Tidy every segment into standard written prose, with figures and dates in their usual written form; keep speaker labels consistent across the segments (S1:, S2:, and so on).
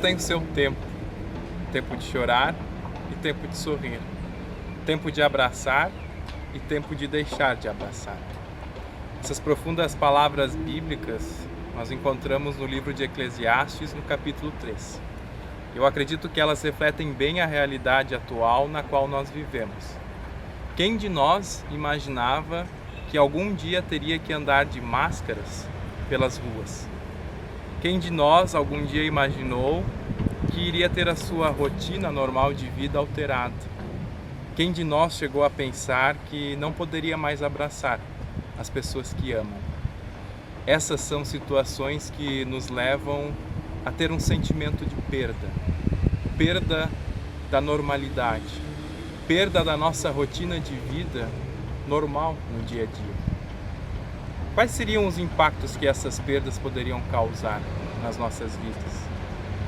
S1: tem o seu tempo. Tempo de chorar e tempo de sorrir. Tempo de abraçar e tempo de deixar de abraçar. Essas profundas palavras bíblicas nós encontramos no livro de Eclesiastes, no capítulo 3. Eu acredito que elas refletem bem a realidade atual na qual nós vivemos. Quem de nós imaginava que algum dia teria que andar de máscaras pelas ruas? Quem de nós algum dia imaginou que iria ter a sua rotina normal de vida alterada? Quem de nós chegou a pensar que não poderia mais abraçar as pessoas que amam? Essas são situações que nos levam a ter um sentimento de perda. Perda da normalidade. Perda da nossa rotina de vida normal no dia a dia. Quais seriam os impactos que essas perdas poderiam causar nas nossas vidas?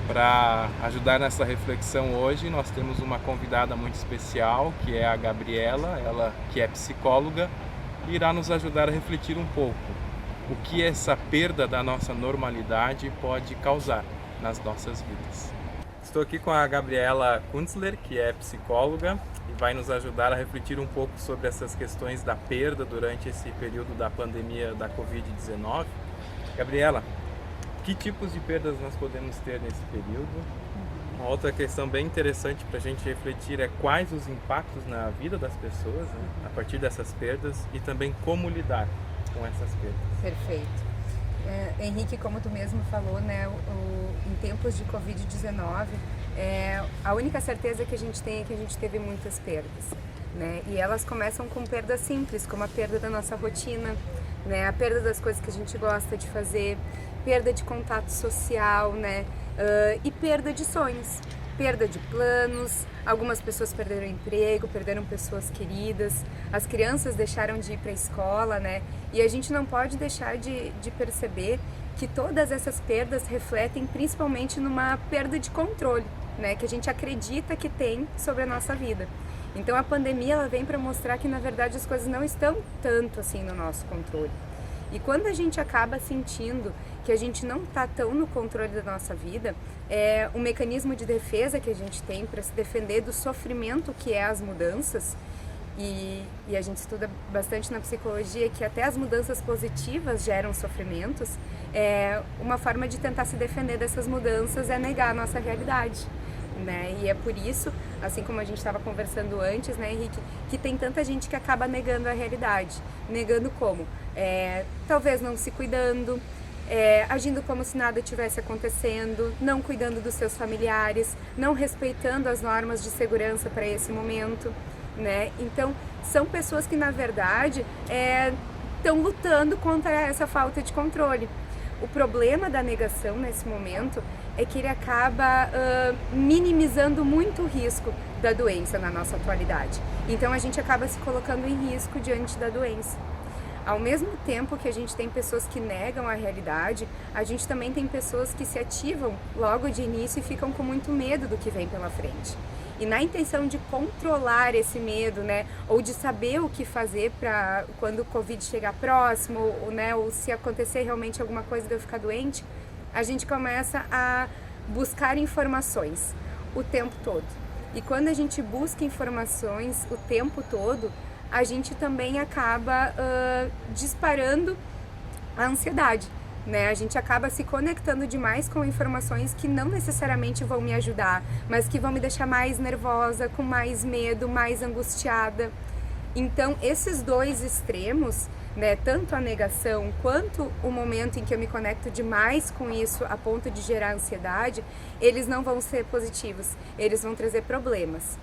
S1: Para ajudar nessa reflexão hoje, nós temos uma convidada muito especial, que é a Gabriela, ela que é psicóloga, e irá nos ajudar a refletir um pouco o que essa perda da nossa normalidade pode causar nas nossas vidas. Estou aqui com a Gabriela Kunzler, que é psicóloga, e vai nos ajudar a refletir um pouco sobre essas questões da perda durante esse período da pandemia da Covid-19. Gabriela, que tipos de perdas nós podemos ter nesse período? Uma outra questão bem interessante para a gente refletir é quais os impactos na vida das pessoas, né, a partir dessas perdas, e também como lidar com essas perdas.
S2: Perfeito. Henrique, como tu mesmo falou, né, em tempos de Covid-19, a única certeza que a gente tem é que a gente teve muitas perdas, né? E elas começam com perdas simples, como a perda da nossa rotina, né, a perda das coisas que a gente gosta de fazer, perda de contato social, né, e perda de sonhos, perda de planos. Algumas pessoas perderam emprego, perderam pessoas queridas, as crianças deixaram de ir para a escola, né? E a gente não pode deixar de perceber que todas essas perdas refletem principalmente numa perda de controle, né? Que a gente acredita que tem sobre a nossa vida. Então a pandemia ela vem para mostrar que na verdade as coisas não estão tanto assim no nosso controle. E quando a gente acaba sentindo que a gente não está tão no controle da nossa vida, um mecanismo de defesa que a gente tem para se defender do sofrimento que é as mudanças, e a gente estuda bastante na psicologia que até as mudanças positivas geram sofrimentos, uma forma de tentar se defender dessas mudanças é negar a nossa realidade. Né? E é por isso, assim como a gente estava conversando antes, né, Henrique, que tem tanta gente que acaba negando a realidade. Negando como? Talvez não se cuidando, agindo como se nada tivesse acontecendo, não cuidando dos seus familiares, não respeitando as normas de segurança para esse momento, né? Então, são pessoas que, na verdade, estão lutando contra essa falta de controle. O problema da negação nesse momento é que ele acaba minimizando muito o risco da doença na nossa atualidade. Então a gente acaba se colocando em risco diante da doença. Ao mesmo tempo que a gente tem pessoas que negam a realidade, a gente também tem pessoas que se ativam logo de início e ficam com muito medo do que vem pela frente. E na intenção de controlar esse medo, né, ou de saber o que fazer para quando o Covid chegar próximo, ou se acontecer realmente alguma coisa de eu ficar doente, a gente começa a buscar informações o tempo todo. E quando a gente busca informações o tempo todo, a gente também acaba disparando a ansiedade. Né? A gente acaba se conectando demais com informações que não necessariamente vão me ajudar, mas que vão me deixar mais nervosa, com mais medo, mais angustiada. Então, esses dois extremos, né, tanto a negação quanto o momento em que eu me conecto demais com isso a ponto de gerar ansiedade, eles não vão ser positivos, eles vão trazer problemas.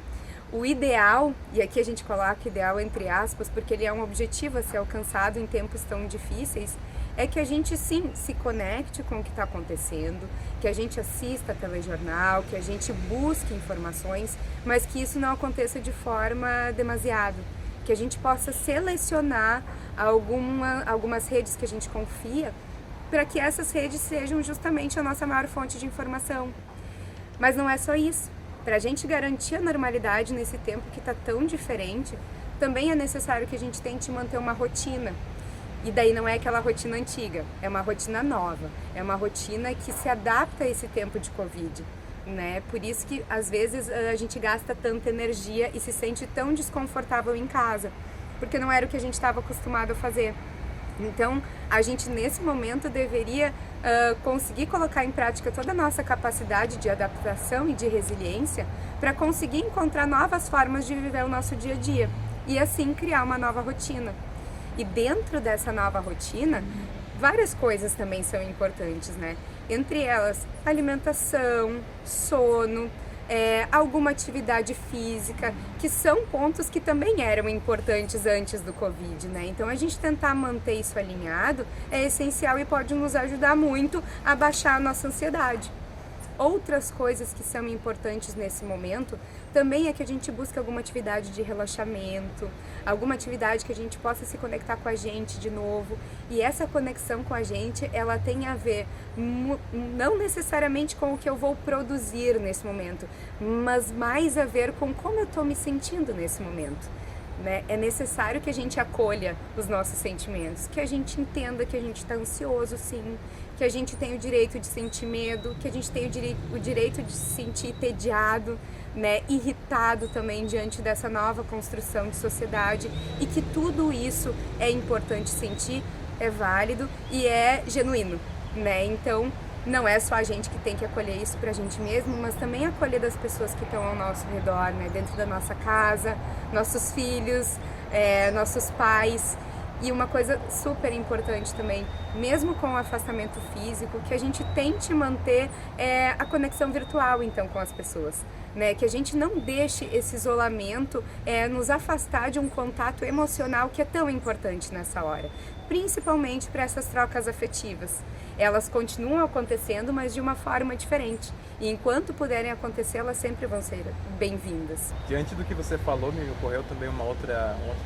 S2: O ideal, e aqui a gente coloca ideal entre aspas, porque ele é um objetivo a ser alcançado em tempos tão difíceis, é que a gente sim se conecte com o que está acontecendo, que a gente assista telejornal, que a gente busque informações, mas que isso não aconteça de forma demasiado, que a gente possa selecionar algumas redes que a gente confia, para que essas redes sejam justamente a nossa maior fonte de informação. Mas não é só isso. Para a gente garantir a normalidade nesse tempo que está tão diferente, também é necessário que a gente tente manter uma rotina. E daí não é aquela rotina antiga, é uma rotina nova, é uma rotina que se adapta a esse tempo de Covid. né? Por isso que às vezes a gente gasta tanta energia e se sente tão desconfortável em casa, porque não era o que a gente estava acostumado a fazer. Então, a gente nesse momento deveria conseguir colocar em prática toda a nossa capacidade de adaptação e de resiliência para conseguir encontrar novas formas de viver o nosso dia a dia e assim criar uma nova rotina. E dentro dessa nova rotina, várias coisas também são importantes, né? Entre elas, alimentação, sono, alguma atividade física, que são pontos que também eram importantes antes do Covid, né? Então a gente tentar manter isso alinhado é essencial e pode nos ajudar muito a baixar a nossa ansiedade. Outras coisas que são importantes nesse momento também é que a gente busque alguma atividade de relaxamento, alguma atividade que a gente possa se conectar com a gente de novo. E essa conexão com a gente, ela tem a ver não necessariamente com o que eu vou produzir nesse momento, mas mais a ver com como eu estou me sentindo nesse momento. Né? É necessário que a gente acolha os nossos sentimentos, que a gente entenda que a gente está ansioso, sim, que a gente tem o direito de sentir medo, que a gente tem o direito de se sentir entediado, né? Irritado também diante dessa nova construção de sociedade, e que tudo isso é importante sentir, é válido e é genuíno, né? Então, não é só a gente que tem que acolher isso pra gente mesmo, mas também acolher das pessoas que estão ao nosso redor, né? Dentro da nossa casa, nossos filhos, nossos pais. E uma coisa super importante também, mesmo com o afastamento físico, que a gente tente manter a conexão virtual, então, com as pessoas. Né? Que a gente não deixe esse isolamento nos afastar de um contato emocional que é tão importante nessa hora. Principalmente para essas trocas afetivas. Elas continuam acontecendo, mas de uma forma diferente. E enquanto puderem acontecer, elas sempre vão ser bem-vindas.
S1: Diante do que você falou, me ocorreu também um outro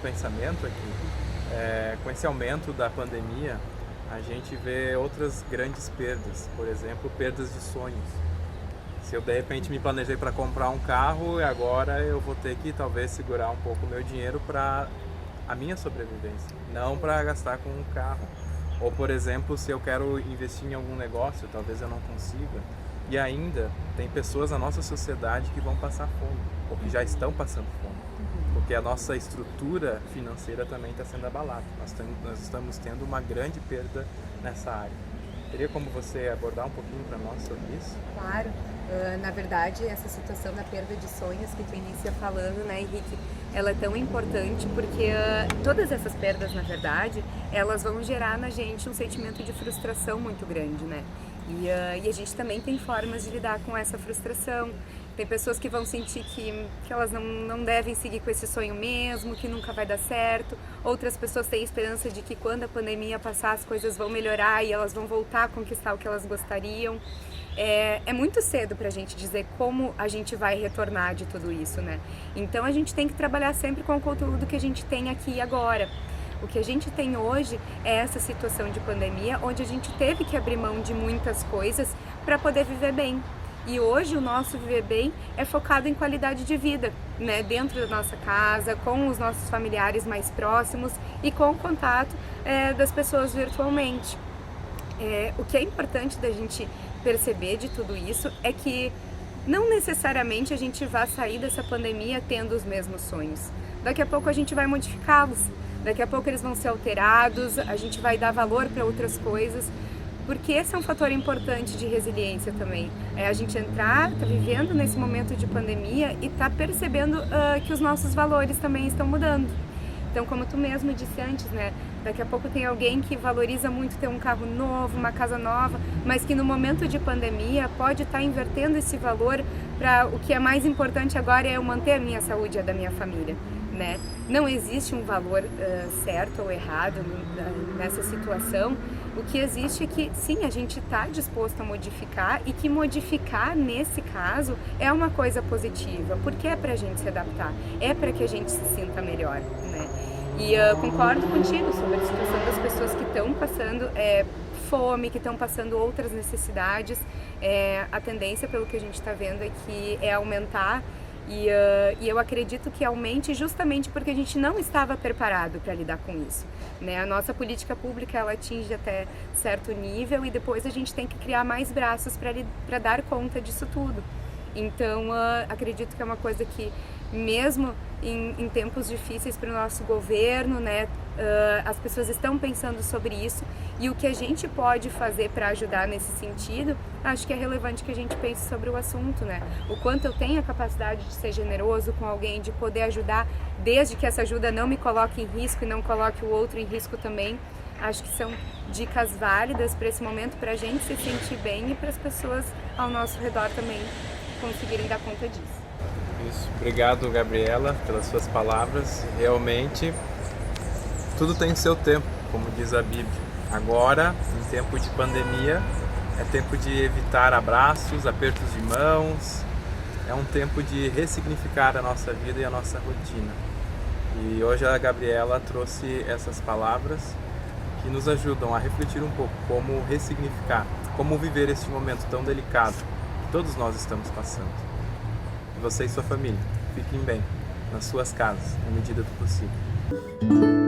S1: pensamento aqui. Com esse aumento da pandemia, a gente vê outras grandes perdas, por exemplo, perdas de sonhos. Se eu de repente me planejei para comprar um carro e agora eu vou ter que talvez segurar um pouco o meu dinheiro para a minha sobrevivência, não para gastar com um carro. Ou, por exemplo, se eu quero investir em algum negócio, talvez eu não consiga. E ainda tem pessoas na nossa sociedade que vão passar fome, ou que já estão passando fome. Porque a nossa estrutura financeira também está sendo abalada. Nós estamos tendo uma grande perda nessa área. Teria como você abordar um pouquinho para nós sobre isso?
S2: Claro. Na verdade, essa situação da perda de sonhos que tu inicia falando, né, Henrique, ela é tão importante porque todas essas perdas, na verdade, elas vão gerar na gente um sentimento de frustração muito grande, né? E a gente também tem formas de lidar com essa frustração. Tem pessoas que vão sentir que elas não devem seguir com esse sonho mesmo, que nunca vai dar certo. Outras pessoas têm esperança de que quando a pandemia passar as coisas vão melhorar e elas vão voltar a conquistar o que elas gostariam. É muito cedo pra gente dizer como a gente vai retornar de tudo isso, né? Então a gente tem que trabalhar sempre com o conteúdo que a gente tem aqui e agora. O que a gente tem hoje é essa situação de pandemia, onde a gente teve que abrir mão de muitas coisas para poder viver bem. E hoje o nosso viver bem é focado em qualidade de vida, né? Dentro da nossa casa, com os nossos familiares mais próximos e com o contato das pessoas virtualmente. O que é importante da gente perceber de tudo isso é que não necessariamente a gente vai sair dessa pandemia tendo os mesmos sonhos. Daqui a pouco a gente vai modificá-los, daqui a pouco eles vão ser alterados, a gente vai dar valor para outras coisas, porque esse é um fator importante de resiliência também. É a gente entrar, tá vivendo nesse momento de pandemia e tá percebendo que os nossos valores também estão mudando. Então, como tu mesmo disse antes, né? Daqui a pouco tem alguém que valoriza muito ter um carro novo, uma casa nova, mas que no momento de pandemia pode estar invertendo esse valor para o que é mais importante agora é eu manter a minha saúde e a da minha família, né? Não existe um valor certo ou errado nessa situação. O que existe é que, sim, a gente está disposto a modificar e que modificar, nesse caso, é uma coisa positiva, porque é para a gente se adaptar, é para que a gente se sinta melhor, né? E concordo contigo sobre a situação das pessoas que estão passando fome, que estão passando outras necessidades. A tendência, pelo que a gente está vendo, é que aumentar. E eu acredito que aumente justamente porque a gente não estava preparado para lidar com isso, né? A nossa política pública ela atinge até certo nível e depois a gente tem que criar mais braços para dar conta disso tudo. Então, acredito que é uma coisa que, mesmo em tempos difíceis para o nosso governo, né, as pessoas estão pensando sobre isso, e o que a gente pode fazer para ajudar nesse sentido, acho que é relevante que a gente pense sobre o assunto, né? O quanto eu tenho a capacidade de ser generoso com alguém, de poder ajudar, desde que essa ajuda não me coloque em risco e não coloque o outro em risco também. Acho que são dicas válidas para esse momento, para a gente se sentir bem e para as pessoas ao nosso redor também conseguirem dar conta disso.
S1: Isso. Obrigado, Gabriela, pelas suas palavras. Realmente, tudo tem seu tempo, como diz a Bíblia. Agora, em tempo de pandemia, é tempo de evitar abraços, apertos de mãos. É um tempo de ressignificar a nossa vida e a nossa rotina. E hoje a Gabriela trouxe essas palavras que nos ajudam a refletir um pouco como ressignificar, como viver este momento tão delicado que todos nós estamos passando. E você e sua família, fiquem bem nas suas casas, na medida do possível.